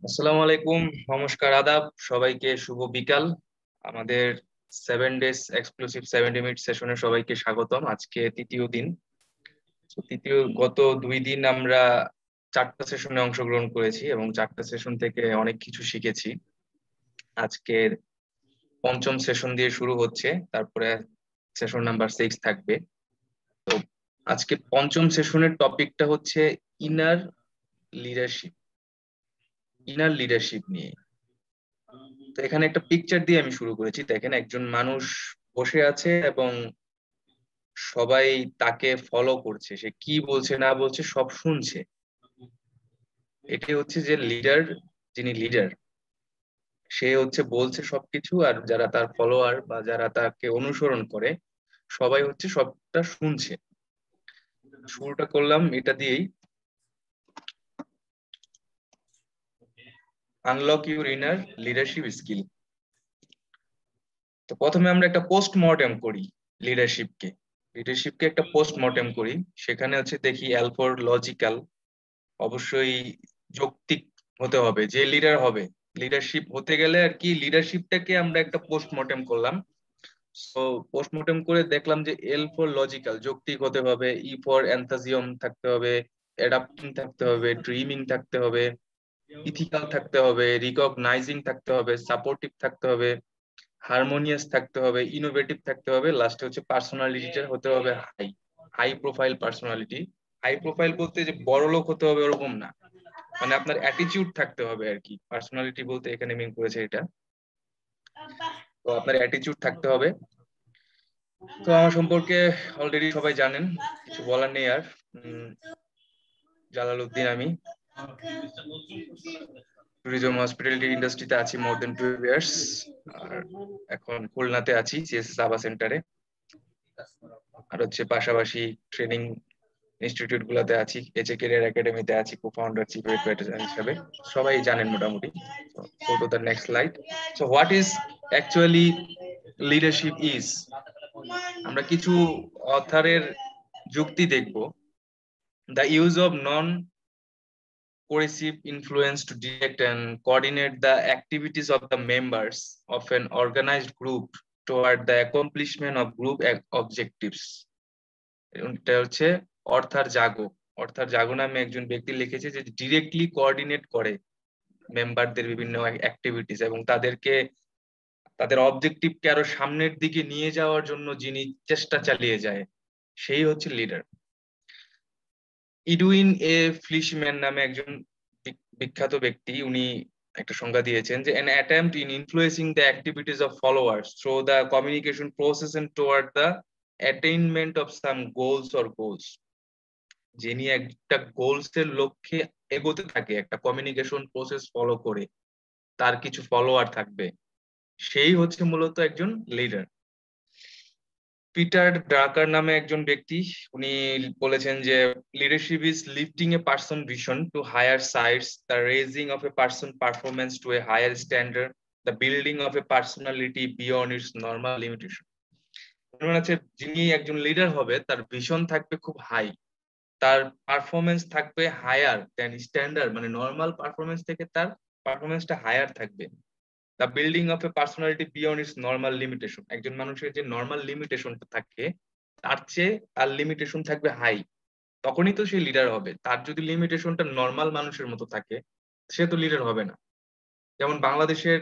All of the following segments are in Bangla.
আসসালামু আলাইকুম, নমস্কার, আদাব সবাইকে, শুভ বিকাল। আমাদের 7 ডেজ এক্সক্লুসিভ 70 মিনিট সেশনে সবাইকে স্বাগতম। আজকে তৃতীয় দিন। তো গত 2 দিন আমরা 4টা সেশনে অংশগ্রহণ করেছি এবং 4টা সেশন থেকে অনেক কিছু শিখেছি। আজকের পঞ্চম সেশন দিয়ে শুরু হচ্ছে, তারপরে সেশন নাম্বার 6 থাকবে। তো আজকে পঞ্চম সেশনের টপিকটা হচ্ছে ইনার লিডারশিপ। ইনার লিডারশিপ নিয়ে। তো এখানে একটা পিকচার দিয়ে আমি শুরু করেছি। দেখেন, একজন মানুষ বসে আছে এবং সবাই তাকে ফলো করছে, সে কি বলছে না বলছে সব শুনছে। এটাই হচ্ছে যে লিডার, যিনি লিডার সে হচ্ছে বলছে সবকিছু, আর যারা তার ফলোয়ার বা যারা তাকে অনুসরণ করে সবাই হচ্ছে সবটা শুনছে। শুরুটা করলাম এটা দিয়েই, unlock your inner leadership skill. তো প্রথমে আমরা একটা পোস্টমর্টেম করি লিডারশিপকে। লিডারশিপকে একটা পোস্টমর্টেম করি। সেখানে হচ্ছে দেখি এল ফর লজিক্যাল, অবশ্যই যৌক্তিক হতে হবে যে লিডার হবে। লিডারশিপ হতে গেলে আর কি, লিডারশিপটাকে আমরা একটা পোস্টমর্টেম করলাম। তো পোস্টমর্টেম করে দেখলাম যে এল ফর লজিক্যাল, যৌক্তিক হতে হবে। ই ফর এনথাজিয়াম থাকতে হবে, অ্যাডাপ্টিং থাকতে হবে, ড্রিমিং থাকতে হবে, ইথিক্যাল থাকতে হবে, রিকগনাইজিং থাকতে হবে, সাপোর্টিভ থাকতে হবে, হারমোনিয়াস থাকতে হবে, ইনোভেটিভ থাকতে হবে। লাস্টে হচ্ছে পার্সোনালিটিটা হতে হবে high, high profile personality. High profile বলতে যে বড় লোক হতে হবে ওরকম না, মানে আপনার অ্যাটিটিউড থাকতে হবে আর কি। পার্সোনালিটি বলতে এখানে মিন করেছে এটা। তো আপনার অ্যাটিটিউড থাকতে হবে। তো আমার সম্পর্কে অলরেডি সবাই জানেন, কিছু বলার নেই আর। উম, জালালউদ্দিন আমি। ট্যুরিজম হসপিটালিটি ইন্ডাস্ট্রিতে আছি মোর দেন 12 ইয়ার্স। আর এখন খুলনাতে আছি সিএসএস আবা সেন্টারে। আর হচ্ছে পাশাপাশি ট্রেনিং ইনস্টিটিউট গুলাতে আছি, এইচএ ক্যারিয়ার একাডেমিতে আছি কো ফাউন্ডার চিফ এডভাইজার হিসাবে। সবাই জানেন মোটামুটি। Go to the next slide. So what is actually leadership is, আমরা কিছু অথারের যুক্তি দেখব। The use of non coercive influence to direct and coordinate the activities of the members of an organized group toward the accomplishment of group objectives. এটা হচ্ছে অর্থার জাগো। অর্থার জাগো নামে একজন ব্যক্তি লিখেছে যে ডিরেক্টলি কোঅর্ডিনেট করে মেম্বারদের বিভিন্ন অ্যাক্টিভিটিস এবং তাদেরকে তাদের অবজেক্টিভকে আরো সামনের দিকে নিয়ে যাওয়ার জন্য যিনি চেষ্টা চালিয়ে যায়, সেই হচ্ছে লিডার। ইডুইন এ ফ্লিশম্যান নামে একজন বিখ্যাত ব্যক্তি, উনি একটা সংজ্ঞা দিয়েছেন যে an attempt in influencing the activities of followers through the communication process and toward the attainment of some goals. যিনি একটা গোলস এর লক্ষ্যে এগোতে থাকে, একটা কমিউনিকেশন প্রসেস ফলো করে, তার কিছু ফলোয়ার থাকবে, সেই হচ্ছে মূলত একজন লিডার। পিটার ড্রাকার নামে একজন ব্যক্তি, উনি বলেছেন যে leadership is lifting a person vision to higher sights, the raising of a person performance to a higher standard, the building of a personality beyond its normal limitation. মানে হচ্ছে যিনি একজন লিডার হবে তার ভিশন থাকবে খুব হাই, তার পারফরমেন্স থাকবে হায়ার দেন স্ট্যান্ডার্ড, মানে নর্মাল পারফরমেন্স থেকে তার পারফরমেন্সটা হায়ার থাকবে। The building of a personality beyond its normal limitation, একজন মানুষের যে নর্মাল লিমিটেশনটা থাকে তার চেয়ে তার লিমিটেশন থাকবে হাই, তখনই তো সে লিডার হবে। তার যদি লিমিটেশনটা নর্মাল মানুষের মতো থাকে, সে তো লিডার হবে না। যেমন বাংলাদেশের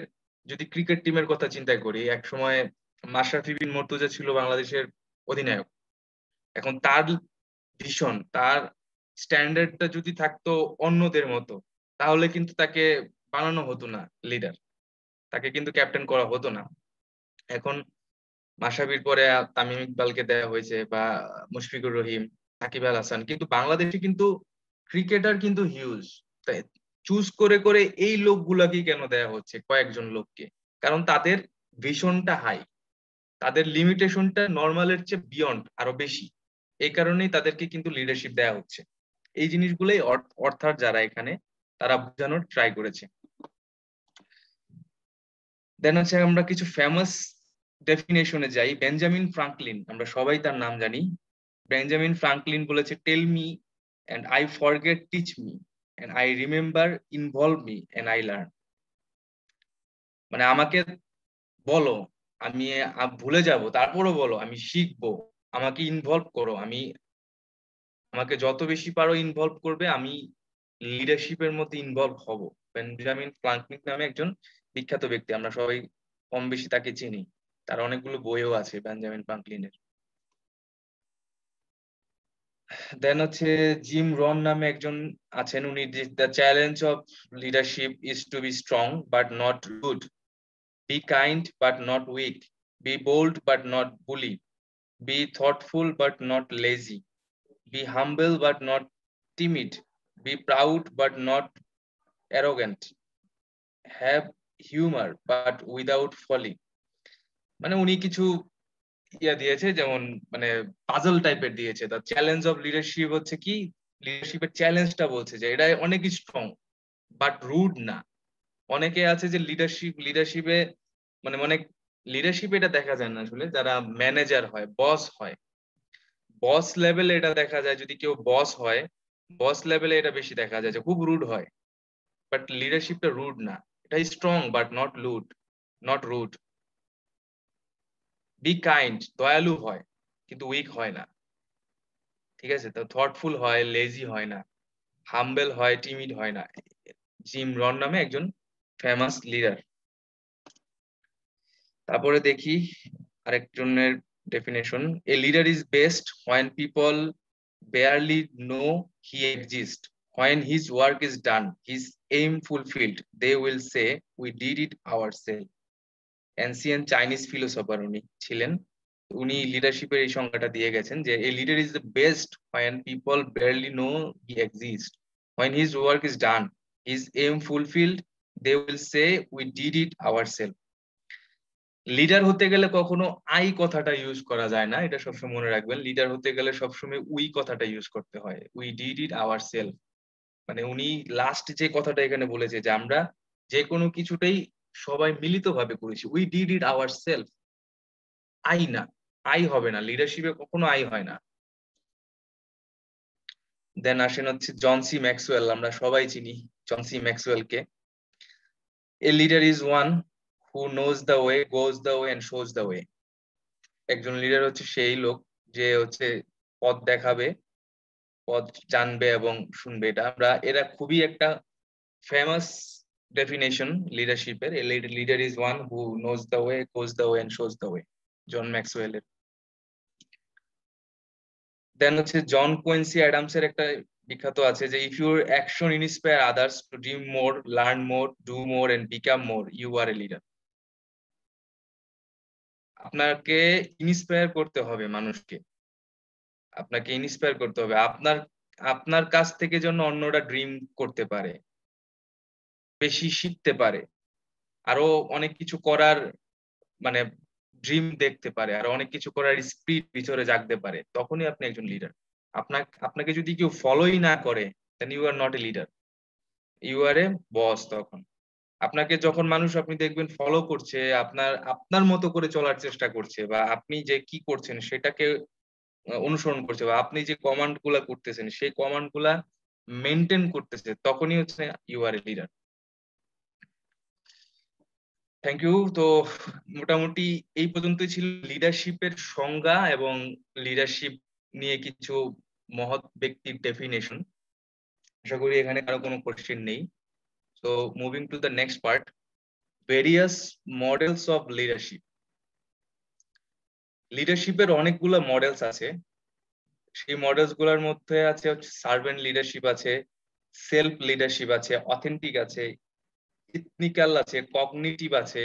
যদি ক্রিকেট টিমের কথা চিন্তা করি, এক সময় মাশরাফি বিন মর্তুজা ছিল বাংলাদেশের অধিনায়ক। এখন তার ভিশন, তার স্ট্যান্ডার্ডটা যদি থাকতো অন্যদের মতো, তাহলে কিন্তু তাকে বানানো হতো না লিডার, তাকে কিন্তু ক্যাপ্টেন করা হতো না। এখন মাশরাফির পরে তামিম ইকবালকে দেওয়া হয়েছে, বা মুশফিকুর রহিম, সাকিব আল হাসান, কিন্তু বাংলাদেশে কিন্তু ক্রিকেটার কিন্তু হিউজ। তাই চুজ করে করে এই লোকগুলাকেই কেন দেয়া হচ্ছে, কয়েকজন লোককে? কারণ তাদের ভিশনটা হাই, তাদের লিমিটেশনটা নর্মালের চেয়ে বিয়ন্ড আরো বেশি। এই কারণেই তাদেরকে কিন্তু লিডারশিপ দেয়া হচ্ছে। এই জিনিসগুলোই অর্থাৎ যারা এখানে তারা বোঝানোর ট্রাই করেছে। দেন হচ্ছে আমরা কিছু ফেমাস ডেফিনেশনে যাই। বেঞ্জামিন ফ্রাঙ্কলিন, আমরা সবাই তার নাম জানি। বেঞ্জামিন ফ্রাঙ্কলিন বলেছে, tell me and I forget, teach me and I remember, involve me and I learn. মানে আমাকে বলো, আমি ভুলে যাব, তারপরও বলো, আমি শিখবো, আমাকে ইনভলভ করো, আমাকে যত বেশি পারো ইনভলভ করবে, আমি লিডারশিপের মধ্যে ইনভলভ হব। বেঞ্জামিন ফ্রাঙ্কলিন নামে একজন বিখ্যাত ব্যক্তি, আমরা সবাই কম বেশি তাকে চিনি, তার অনেকগুলো বইও আছে বেঞ্জামিন ফ্রাঙ্কলিনের। দেন হচ্ছে জিম রন নামে একজন আছেন, উনি the challenge of leadership is to be strong but not rude, be kind but not weak, be bold but not bully, be thoughtful but not lazy, be humble but not timid, be proud but not arrogant, have humor but without folly। মানে উনি কিছু দিয়েছে, যেমন মানে পাজল টাইপের দিয়েছে। দ্য চ্যালেঞ্জ অফ লিডারশিপ হচ্ছে কি, লিডারশিপের চ্যালেঞ্জটা বলছে যে এটা অনেক স্ট্রং বাট রুড না। অনেকে আছে যে লিডারশিপে মানে অনেক লিডারশিপে এটা দেখা যায় না আসলে, যারা ম্যানেজার হয়, বস হয়, বস লেভেলে এটা দেখা যায়, যদি কেউ বস হয়, বস লেভেলে এটা বেশি দেখা যায় যে খুব রুড হয়। বাট লিডারশিপটা রুড না, এটা strong but not rude. Be kind, দয়ালু হয় কিন্তু উইক হয় না, ঠিক আছে? তো থটফুল হয়, লেজি হয় না, হাম্বেল হয়, টিমিড হয় না। জিম রন নামে একজন ফেমাস লিডার। তারপরে দেখি আরেকজনের definition, A leader is best when people barely know he exists. When his work is done, his aim fulfilled, they will say, we did it ourselves. Ancient Chinese philosopher উনি ছিলেন, উনি লিডারশিপের এই সংজ্ঞাটা দিয়ে গেছেন যে a leader is the best when people barely know he exists. When his work is done, his aim fulfilled, they will say, we did it ourselves. Leader হতে গেলে কখনো আই কথাটা ইউজ করা যায় না, এটা সবসময় মনে রাখবেন। লিডার হতে গেলে সবসময় উই কথাটা ইউজ করতে হয়, উই ডিড ইট আওয়ারসেলফ। মানে উনি লাস্ট যে কথাটা এখানে বলেছে যে আমরা যে কোনো কিছুটাই সবাই মিলিতভাবে করেছি, we did it ourself. I না, আই হবে না, লিডারশিপে কখনো আই হয় না। দেন আসেন হচ্ছে জন সি ম্যাক্সওয়েল, আমরা সবাই চিনি জন সি ম্যাক্সওয়েলকে। A leader is one who knows the way, goes the way and shows the way. একজন লিডার হচ্ছে সেই লোক যে হচ্ছে পথ দেখাবে, পথ জানবে এবং শুনবে। এটা এরা খুবই একটা ফেমাস ডেফিনেশন লিডারশিপের। Leader is one who knows the way, goes the way and shows the way, John ম্যাক্সওয়েলের। দেন হচ্ছে জন কোয়েন্সি অ্যাডামসের একটা বিখ্যাত আছে যে if your action inspire others to dream more, learn more, do more and become more, you are a leader. আপনাকে ইন্সপায়ার করতে হবে মানুষকে, আপনাকে ইন্সপায়ার করতে হবে, আপনার কাছ থেকে যেন অন্যরা ড্রিম করতে পারে, বেশি শিখতে পারে, আরো অনেক কিছু করার মানে ড্রিম দেখতে পারে, আর অনেক কিছু করার স্পিরিট ভিতরে জাগতে পারে, তখনই আপনি একজন লিডার। আপনাকে যদি কেউ ফলোই না করে, then you are not a leader, you are a boss. তখন আপনাকে যখন মানুষ আপনি দেখবেন ফলো করছে, আপনার মতো করে চলার চেষ্টা করছে, বা আপনি যে কি করছেন সেটাকে অনুসরণ করছে, বা আপনি যে কমান্ড গুলা করতেছেন সেই কমান্ড গুলা মেনটেন করতেছে, তখনই হচ্ছে you are a leader. Thank you. তো মোটামুটি এই পর্যন্তই ছিল লিডারশিপের সংজ্ঞা এবং লিডারশিপ নিয়ে কিছু মহৎ ব্যক্তির ডেফিনেশন। আশা করি এখানে কারো কোনো কোশ্চেন নেই। So moving to the next part, various models of leadership. লিডারশিপের অনেকগুলো মডেলস আছে, সেই মডেলস গুলোর মধ্যে আছে হচ্ছে সার্ভেন্ট লিডারশিপ আছে, সেলফ লিডারশিপ আছে, অথেন্টিক আছে, ইথনিক্যাল আছে, কগনিটিভ আছে,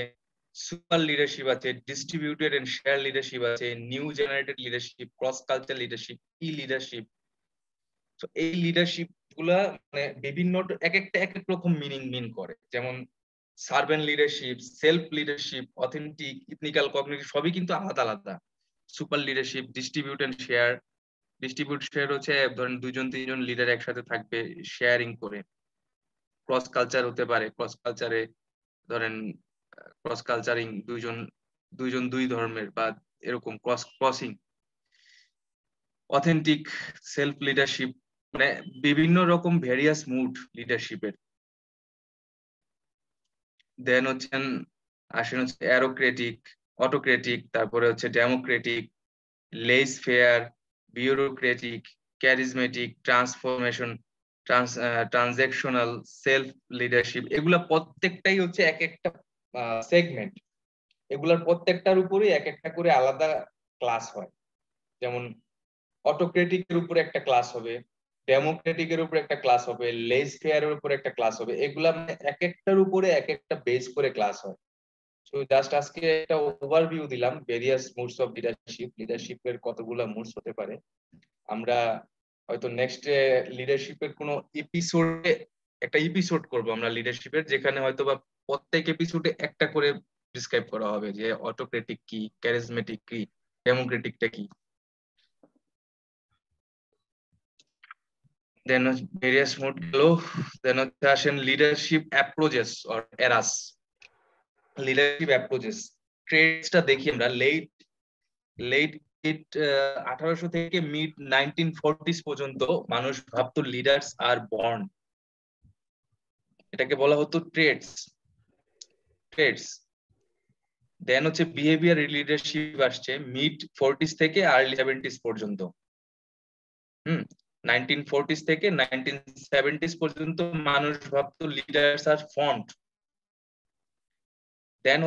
সুপার লিডারশিপ আছে, ডিস্ট্রিবিউটেড এন্ড শেয়ার লিডারশিপ আছে, new generated leadership, cross culture leadership, E leadership. তো এই লিডারশিপ গুলা মানে বিভিন্ন এক এক রকম মিন করে। যেমন servant leadership, self leadership, authentic, ethnical, cognitive সবই কিন্তু আলাদা আলাদা। Super leadership, distribute and share. Distribute share হচ্ছে ধরেন দুইজন তিনজন লিডার একসাথে থাকবে শেয়ারিং করে। ক্রস কালচার হতে পারে, ক্রস কালচারে ধরেন ক্রস কালচারিং দুইজন দুই ধর্মের বা এরকম ক্রসিং। অথেন্টিক সেলফ লিডারশিপ মানে বিভিন্ন রকম ভেরিয়াস মুড লিডারশিপের। দেন আসেন হচ্ছে অ্যারোক্রেটিক, অটোক্রেটিক, তারপরে হচ্ছে democratic, laissez faire, bureaucratic, charismatic, transformation, transactional, self leadership. এগুলা প্রত্যেকটাই হচ্ছে এক একটা সেগমেন্ট। এগুলার প্রত্যেকটার উপরেই এক একটা করে আলাদা ক্লাস হয়। যেমন অটোক্রেটিক এর উপরে একটা ক্লাস হবে, ডেমোক্রেটিক এর উপরে একটা ক্লাস হবে, লেস ফেয়ার এর উপরে একটা ক্লাস হবে। এগুলা মানে এক একটার উপরে এক একটা বেস করে ক্লাস হয়। তো জাস্ট আজকে একটা ওভারভিউ দিলাম ভেরিয়াস মুডস অফ লিডারশিপ, লিডারশিপের কতগুলা মুডস হতে পারে। আমরা হয়তো নেক্সট লিডারশিপের কোনো এপিসোডে একটা এপিসোড করব আমরা লিডারশিপের, যেখানে হয়তো বা প্রত্যেক এপিসোডে একটা করে ডিসক্রাইব করা হবে যে অটোক্রেটিক কি, ক্যারিজমেটিক কি, ডেমোক্রেটিকটা কি। দেন ভেরিয়াস মুড গেল। দেন আসেন leadership approaches or eras. Leadership approaches ট্রেডসটা দেখি আমরা লেট লেট 1800 থেকে মিড 1940s পর্যন্ত মানুষ ভাবতো লিডার্স আর বর্ন। এটাকে বলা হতো ট্রেডস। দেন বিহেভিয়ার লিডারশিপ আসছে মিড 40s থেকে আর্লি 70s পর্যন্ত। 1940s থেকে 1970s পর্যন্ত মানুষ ভাবতো লিডার্স আর ফন্ট। দেন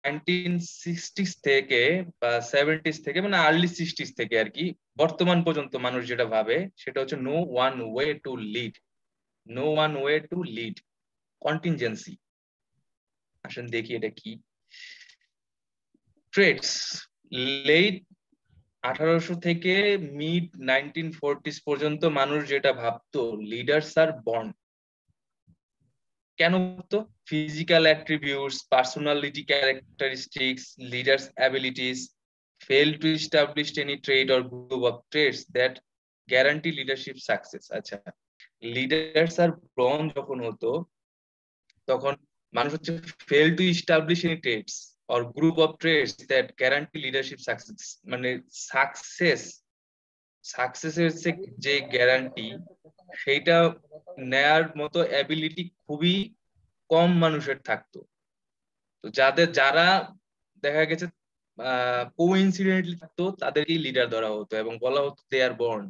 1960s থেকে বা 70s থেকে মানে আর্লি 60s থেকে আর কি বর্তমান পর্যন্ত মানুষ যেটা ভাবে সেটা হচ্ছে no one way to lead. No one way to lead, contingency. আসেন দেখি এটা কি। ট্রেডস লেট 1800 থেকে মিড 1940s পর্যন্ত মানুষ যেটা ভাবতো লিডার্স আর বর্ন। কেন ভাবতো? Physical attributes, personality characteristics, leaders abilities fail to establish any trait or group of traits that guarantee leadership success। আচ্ছা, লিডার্স আর বর্ন যখন হতো তখন মানুষ fail to establish any traits or group of traits that guarantee leadership success। মানে সাকসেসের যে গ্যারান্টি সেইটা নেয়ার মতো অ্যাবিলিটি খুবই কম মানুষের থাকতো। তো যারা দেখা গেছে কোইন্সিডেন্টলি থাকতো তাদেরকেই লিডার ধরা হতো এবং বলা হতো দে আর বর্ন।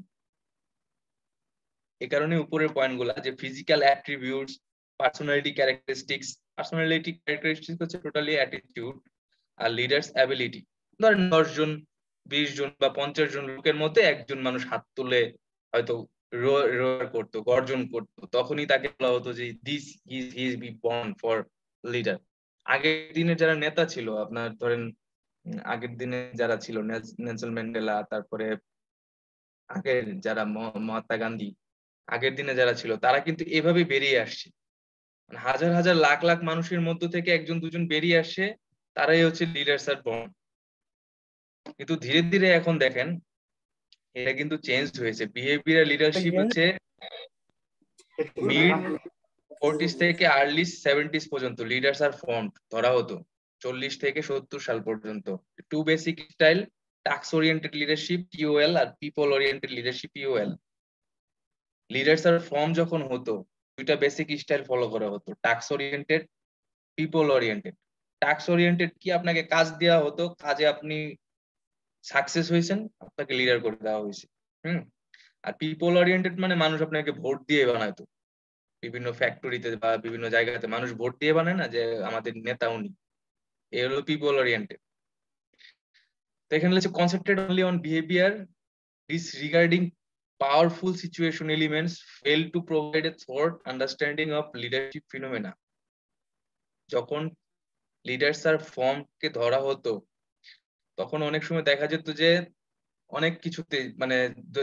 এই কারণে উপরের পয়েন্ট গুলা যে ফিজিক্যাল অ্যাট্রিবিউটস, পার্সোনালিটি ক্যারেক্টারিস্টিক্স হচ্ছে টোটালি অ্যাটিটিউড, আর লিডার্স অ্যাবিলিটি। ধরেন 10 জন 20 জন বা 50 জন লোকের মধ্যে একজন মানুষ হাত তুলে হয়তো রোয়ার করতো, গর্জন করতো, তখনই তাকে বলা হতো যে this is B born for leader. আগের দিনে যারা নেতা ছিল আপনার ধরেন আগের দিনে যারা ছিল নেলসন ম্যান্ডেলা, তারপরে আগের যারা মহাত্মা গান্ধী, আগের দিনে যারা ছিল তারা কিন্তু এভাবে বেরিয়ে আসছে। মানে হাজার হাজার লাখ লাখ মানুষের মধ্য থেকে একজন দুজন বেরিয়ে আসে, তারাই হচ্ছে লিডার্স আর বর্ন। কিন্তু ধীরে ধীরে এখন দেখেন এটা কিন্তু চেঞ্জ হয়েছে। বিহেভিয়ার লিডারশিপ হচ্ছে মিড 40s থেকে আর্লি 70s পর্যন্ত লিডার্স আর ফর্মড ধরা হতো। 40 থেকে 70 সাল পর্যন্ত two basic style, task oriented leadership TOL আর people oriented leadership POL. Leaders আর ফর্ম যখন হতো দুইটা বেসিক স্টাইল ফলো করা হতো, task oriented, people oriented. Task oriented কি আপনাকে কাজ দেওয়া হতো, কাজে আপনি সাকসেস হয়েছেন, আপনাকে লিডার করে দেওয়া হয়েছে। আর পিপল ওরিয়েন্টেড মানে মানুষ আপনাকে ভোট দিয়ে বানাইতো। বিভিন্ন ফ্যাক্টরিতে বা বিভিন্ন জায়গাতে মানুষ ভোট দিয়ে বানায় না যে আমাদের নেতা উনি, এ হলো পিপল ওরিয়েন্টেড। তো এখানে হচ্ছে concentrate only on behaviour disregarding powerful situation elements, fail to provide a thought understanding of leadership phenomena। যখন লিডার্স আর ফর্ম কে ধরা হতো তখন অনেক সময় দেখা যেত যে অনেক কিছুতে মানে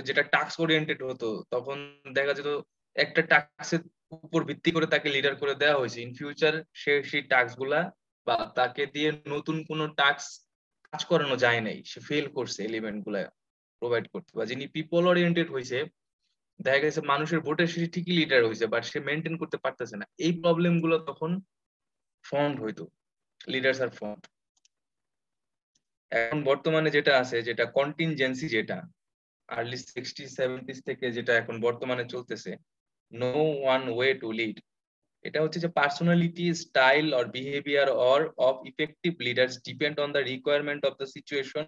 যেটা টাস্ক ওরিয়েন্টেড হতো তখন দেখা যেত একটা টাস্কের উপর ভিত্তি করে তাকে লিডার করে দেওয়া হয়েছে। ইন ফিউচার সে সেই টাস্ক গুলা বা তাকে দিয়ে নতুন কোনো টাস্ক কাজ করানো যায় নাই, সে ফেল করছে এলিমেন্ট গুলা প্রোভাইড করতে। বা যিনি পিপল ওরিয়েন্টেড হয়েছে দেখা গেছে মানুষের ভোটের শেষে ঠিকই লিডার হয়েছে বাট সে মেনটেন করতে পারতেছে না, এই প্রবলেম গুলো তখন ফর্ম হইতো, লিডার্স আর ফর্ম। এখন বর্তমানে যেটা আছে যেটা কন্টিনজেন্সি, যেটা আর্লি 60-70s থেকে যেটা এখন বর্তমানে চলতেছে, no one way to lead, এটা হচ্ছে যে personality, style or behaviour or of effective leaders depend on the requirement of the situation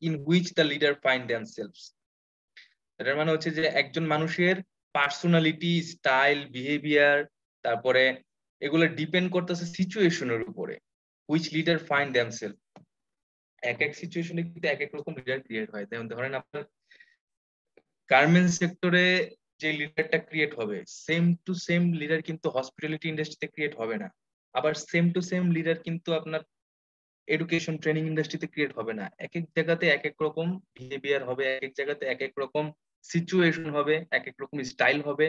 in which the leader find themselves. এটার মানে হচ্ছে যে একজন মানুষের পার্সোনালিটি, স্টাইল, বিহেভিয়ার, তারপরে এগুলো ডিপেন্ড করতেছে সিচুয়েশনের উপরে, হুইচ লিডার ফাইন্ড দেমসেলভ। এক এক সিচুয়েশনে কিন্তু এক এক রকম লিডার ক্রিয়েট হয়। যেমন ধরেন আপনার গার্মেন্টস সেক্টরে যে লিডারটা ক্রিয়েট হবে, সেম টু সেম লিডার কিন্তু হসপিটালিটি ইন্ডাস্ট্রিতে ক্রিয়েট হবে না। আবার সেম টু সেম লিডার কিন্তু আপনার এডুকেশন ট্রেনিং ইন্ডাস্ট্রিতে ক্রিয়েট হবে না। এক এক জায়গাতে এক এক রকম বিহেভিয়ার হবে, এক এক জায়গাতে এক এক রকম সিচুয়েশন হবে, এক এক রকম স্টাইল হবে।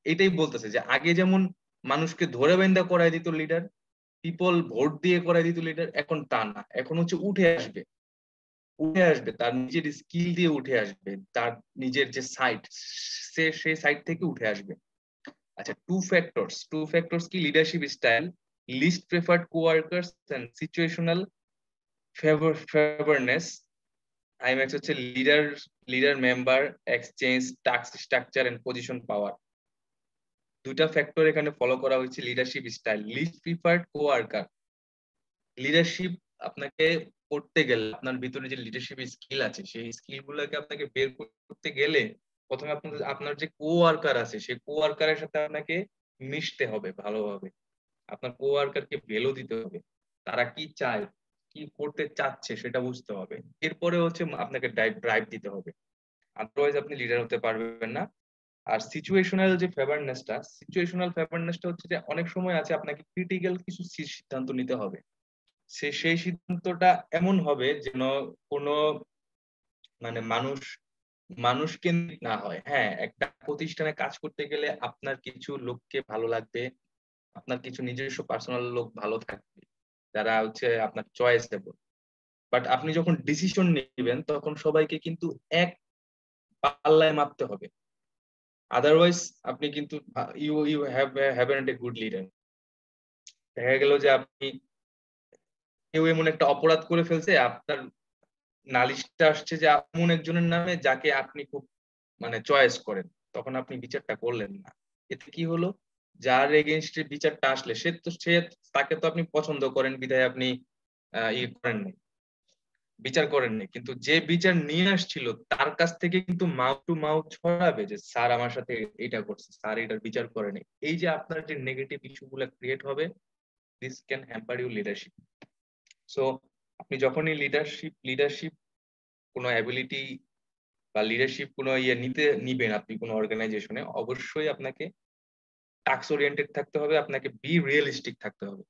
এটাই বলতেছে যে আগে যেমন মানুষকে ধরে বেঁধে করাই দিত লিডার, পিপল ভোট দিয়ে করাই দিত লিডার, এখন তা না। এখন হচ্ছে উঠে আসবে, উঠে আসবে তার নিজের স্কিল দিয়ে উঠে আসবে, তার নিজের যে সাইট, সে সেই সাইট থেকে উঠে আসবে। আচ্ছা, টু ফ্যাক্টরস কি? Leadership style, least preferred coworkers and situational favourableness. IMAX হচ্ছে leader member exchange, task structure and position power. দুইটা ফ্যাক্টর এখানে ফলো করা হয়েছে। Leadership style, least preferred coworker. Leadership আপনাকে করতে গেলে আপনার ভিতরে যে লিডারশিপ স্কিল আছে, সেই স্কিল গুলোকে আপনাকে বের করতে গেলে প্রথমে আপনার যে কোয়ার্কার আছে, সেই কোয়ার্কারের সাথে আপনাকে মিশতে হবে ভালোভাবে। আপনার কোয়ার্কারকে ভ্যালু দিতে হবে, তারা কি চায়, কি করতে চাচ্ছে সেটা বুঝতে হবে। এরপরে হচ্ছে আপনাকে ড্রাইভ দিতে হবে, আদারওয়াইজ আপনি লিডার হতে পারবেন না। আর সিচুয়েশনাল ফেভারনেসটা হচ্ছে যে অনেক সময় আছে আপনাকে ক্রিটিক্যাল কিছু সিদ্ধান্ত নিতে হবে। সেই সিদ্ধান্তটা এমন হবে যেন কোনো মানে মানুষ কেন্দ্রিক না হয়। হ্যাঁ, একটা প্রতিষ্ঠানে কাজ করতে গেলে আপনার কিছু লোককে ভালো লাগবে, আপনার কিছু নিজস্ব পার্সোনাল লোক ভালো থাকবে যারা হচ্ছে আপনার চয়েসেবল। বাট আপনি যখন ডিসিশন নেবেন তখন সবাইকে কিন্তু এক পাল্লায় মাপতে হবে, আদারওয়াইজ আপনি কিন্তু you haven't a good leader. দেখা গেল যে আপনি কেউ এমন একটা অপরাধ করে ফেলছে, আপনার নালিশটা আসছে যে এমন একজনের নামে যাকে আপনি খুব চয়েস করেন, তখন আপনি বিচারটা করলেন না। এতে কি হলো, যার এগেইনস্টে বিচারটা আসলে সে তাকে তো আপনি পছন্দ করেন বিধায় আপনি করেন নাই, বিচার করেননি। কিন্তু যে বিচার নিয়ে আসছিল তার কাছ থেকে কিন্তু মাউথ টু মাউথ ছড়াবে যে স্যার আমার সাথে এটা করছে, স্যার এটার বিচার করেনি। এই যে আপনার যে নেগেটিভ ইস্যু গুলা ক্রিয়েট হবে, this can hamper you leadership. So আপনি যখনই লিডারশিপ কোনো অ্যাবিলিটি বা লিডারশিপ কোনো নিবেন আপনি কোনো অর্গানাইজেশনে, অবশ্যই আপনাকে টাস্ক ওরিয়েন্টেড থাকতে হবে, আপনাকে বি রিয়েলিস্টিক থাকতে হবে।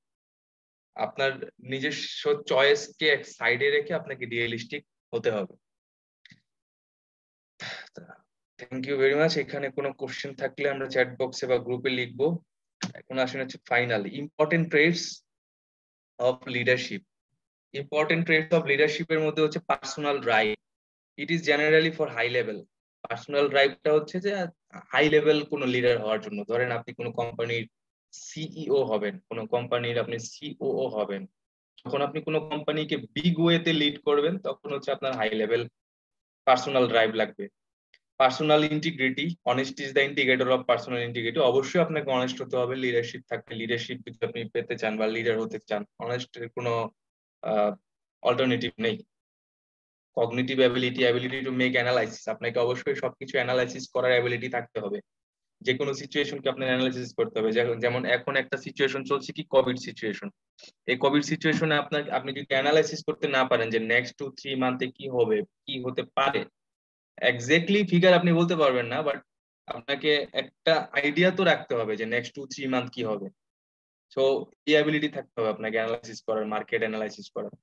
আপনার নিজস্ব চয়েসকে এক সাইডে রেখে আপনাকে রিয়েলিস্টিক হতে হবে। Thank you very much. এখানে কোনো কোশ্চেন থাকলে আমরা চ্যাট বক্সে বা গ্রুপে লিখবো। এখন আসলে হচ্ছে final important traits of leadership. Important traits of লিডারশিপের মধ্যে হচ্ছে personal drive. It is generally for high level. Personal ড্রাইভটা হচ্ছে যে হাই লেভেল কোন লিডার হওয়ার জন্য। ধরেন আপনি কোনো কোম্পানির সিইও হবেন, কোনো কোম্পানির আপনি সিওও হবেন, যখন আপনি কোনো কোম্পানিকে বিগ ওয়েতে লিড করবেন তখন হচ্ছে আপনার হাই লেভেল পার্সোনাল ড্রাইভ লাগবে। Personal integrity, honesty is the indicator of personal integrity. অবশ্যই আপনাকে অনেস্ট হতে হবে লিডারশিপ থাকতে। লিডারশিপ যদি আপনি পেতে চান বা লিডার হতে চান, অনেস্টের কোনো অল্টারনেটিভ নেই। Cognitive ability to make analysis, আপনাকে অবশ্যই সবকিছু অ্যানালাইসিস করার অ্যাবিলিটি থাকতে হবে। যে কোনো সিচুয়েশনকে আপনার অ্যানালাইসিস করতে হবে। যেমন এখন একটা সিচুয়েশন চলছে কি, কোভিড সিচুয়েশন। এই কোভিড সিচুয়েশনে আপনি যদি অ্যানালাইসিস করতে না পারেন যে নেক্সট 2-3 মান্থে কি হবে, কি হতে পারে, এক্স্যাক্টলি ফিগার আপনি বলতে পারবেন না, বাট আপনাকে একটা আইডিয়া তো রাখতে হবে যে নেক্সট 2-3 মান্থ কি হবে। সো এই অ্যাবিলিটি থাকতে হবে আপনাকে অ্যানালাইসিস করার, মার্কেট অ্যানালাইসিস করার।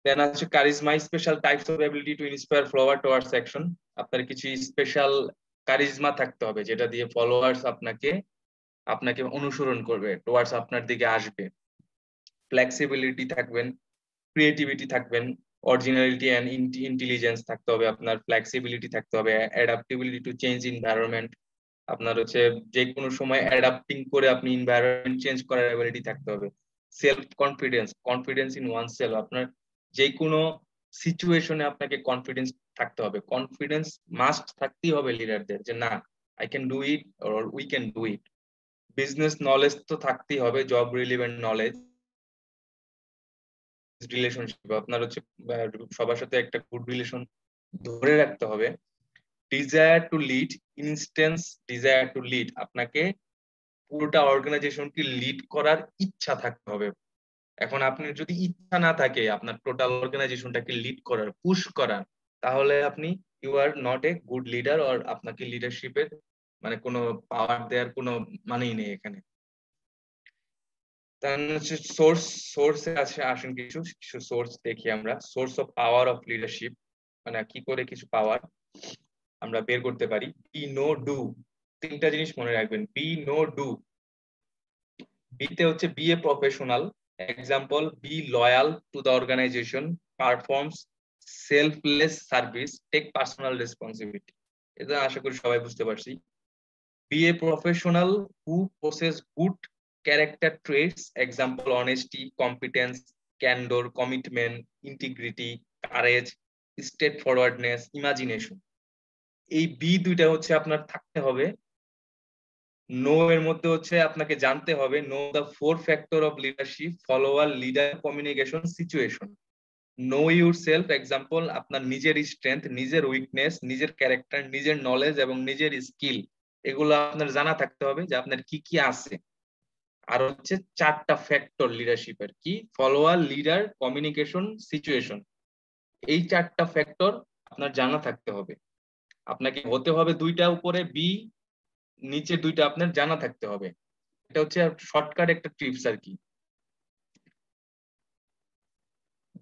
দেন আছে charisma, special types of ability to inspire follower towards action. আপনার কিছু স্পেশাল কারিজমা থাকতে হবে যেটা দিয়ে ফলোয়ার্স আপনাকে অনুসরণ করবে, টুয়ার্ডস আপনার দিকে আসবে। ফ্লেক্সিবিলিটি থাকবেন, ক্রিয়েটিভিটি থাকবেন, অরিজিনালিটি এন্ড ইন্টেলিজেন্স থাকতে হবে আপনার, ফ্লেক্সিবিলিটি থাকতে হবে, অ্যাডাপ্টিবিলিটি টু চেঞ্জ ইনভায়রনমেন্ট। আপনার হচ্ছে যে কোনো সময় অ্যাডাপ্টিং করে আপনি এনভায়রনমেন্ট চেঞ্জ করার অ্যাবিলিটি থাকতে হবে। Self confidence in one self, আপনার যে কোনো সিচুয়েশনে আপনাকে কনফিডেন্স থাকতে হবে। কনফিডেন্স মাস্ট থাকতেই হবে লিডারদের, যে না, I can do it or we can do it. Business knowledge তো থাকতেই হবে, জব রিলেভেন্ট নলেজ, রিলেশনশিপ আপনার হচ্ছে সবার সাথে একটা গুড রিলেশন ধরে রাখতে হবে। Desire to lead, instance desire to lead, আপনাকে পুরোটা অর্গানাইজেশনকে লিড করার ইচ্ছা থাকতে হবে। এখন আপনার যদি ইচ্ছা না থাকে আপনার টোটাল অর্গানাইজেশনটাকে লিড করার, পুশ করার, তাহলে আপনি you are not a good leader, আর আপনাকে লিডারশিপের মানে কোনো পাওয়ার দেওয়ার কোনো মানেই নেই এখানে। তাহলে হচ্ছে সোর্সে আসেন কিছু কিছু সোর্স দেখি আমরা। Source of power of leadership, মানে কি করে কিছু পাওয়ার আমরা বের করতে পারি। বি নো ডু, তিনটা জিনিস মনে রাখবেন। বি নো ডু, বিতে হচ্ছে be a professional, example be loyal to the organization, performs selfless service, take personal responsibility. এটা আশা করি সবাই বুঝতে পারছি। Be a professional who possess good character traits, example honesty, competence, candor, commitment, integrity, courage, straightforwardness, imagination। এই বি দুইটা হচ্ছে আপনার থাকতে হবে। নো এর মধ্যে হচ্ছে আপনাকে জানতে হবে know the 4 factor of leadership, follower, leader, communication, situation. No your self, example আপনার নিজের স্ট্রেংথ, নিজের উইকনেস, নিজের ক্যারেক্টার, নিজের নলেজ এবং নিজের স্কিল, এগুলো আপনার জানা থাকতে হবে যে আপনার কি কি আছে। আর হচ্ছে 4টা ফ্যাক্টর লিডারশিপের, কি? Follower, leader, communication, situation. এই 4টা ফ্যাক্টর আপনার জানা থাকতে হবে। আপনাকে হতে হবে 2টা উপরে বি, নিচে 2টা আপনার জানা থাকতে হবে। এটা হচ্ছে শর্টকাট একটা টিপস আর কি।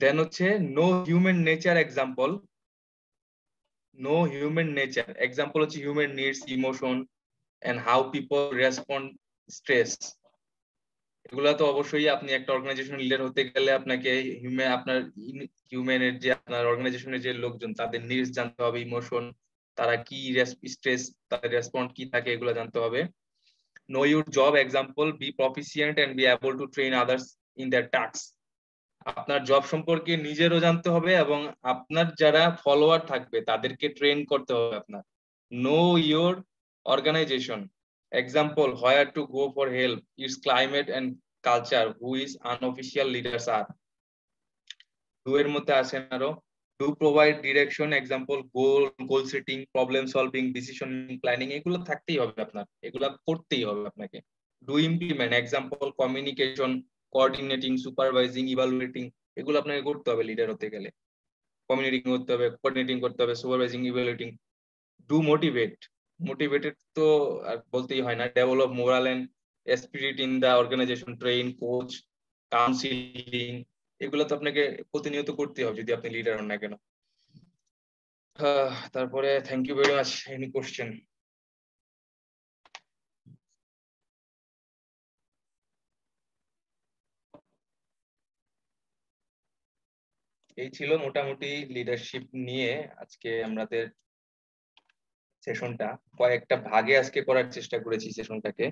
দেন হচ্ছে know human nature, example know human nature, example হচ্ছে human needs, emotion and how people respond stress. এগুলা তো অবশ্যই আপনি একটা অর্গানাইজেশন লিডার হতে গেলে আপনাকে আপনার হিউম্যানের যে আপনার অর্গানাইজেশনের যে লোকজন তাদের নিডস জানতে হবে, ইমোশন, তারা কি স্ট্রেস, তাদের রেসপন্ড কি থাকে, এগুলো জানতে হবে। Know your job, example be proficient and be able to train others in their task. আপনার জব সম্পর্কে নিজেরও জানতে হবে এবং আপনার যারা ফলোয়ার থাকবে তাদেরকে ট্রেন করতে হবে আপনার। Know your organization, example where to go for help, its climate and culture, who is unofficial leaders are. Do এর মধ্যে আসেন আরো do provide direction, example goal setting, problem solving, decision planning, এগুলো থাকতেই হবে আপনার, এগুলো করতেই হবে আপনাকে। Do implement, example communication, coordinating, supervising, evaluating, এগুলো আপনাকে করতে হবে লিডার হতে গেলে। কমিউনিকেটিং করতে হবে, কোঅর্ডিনেটিং করতে হবে, supervising, evaluating. Do motivate, motivated তো আর বলতেই হয় না। Develop morale and spirit in the organization, train, coach, counselling, এগুলো তো আপনাকে প্রতিনিয়ত করতে হবে যদি আপনি লিডার হন না কেন। তারপরে thank you very much. Any question? এই ছিল মোটামুটি লিডারশিপ নিয়ে আজকে আমাদের সেশনটা। কয়েকটা ভাগে আজকে করার চেষ্টা করেছি সেশনটাকে।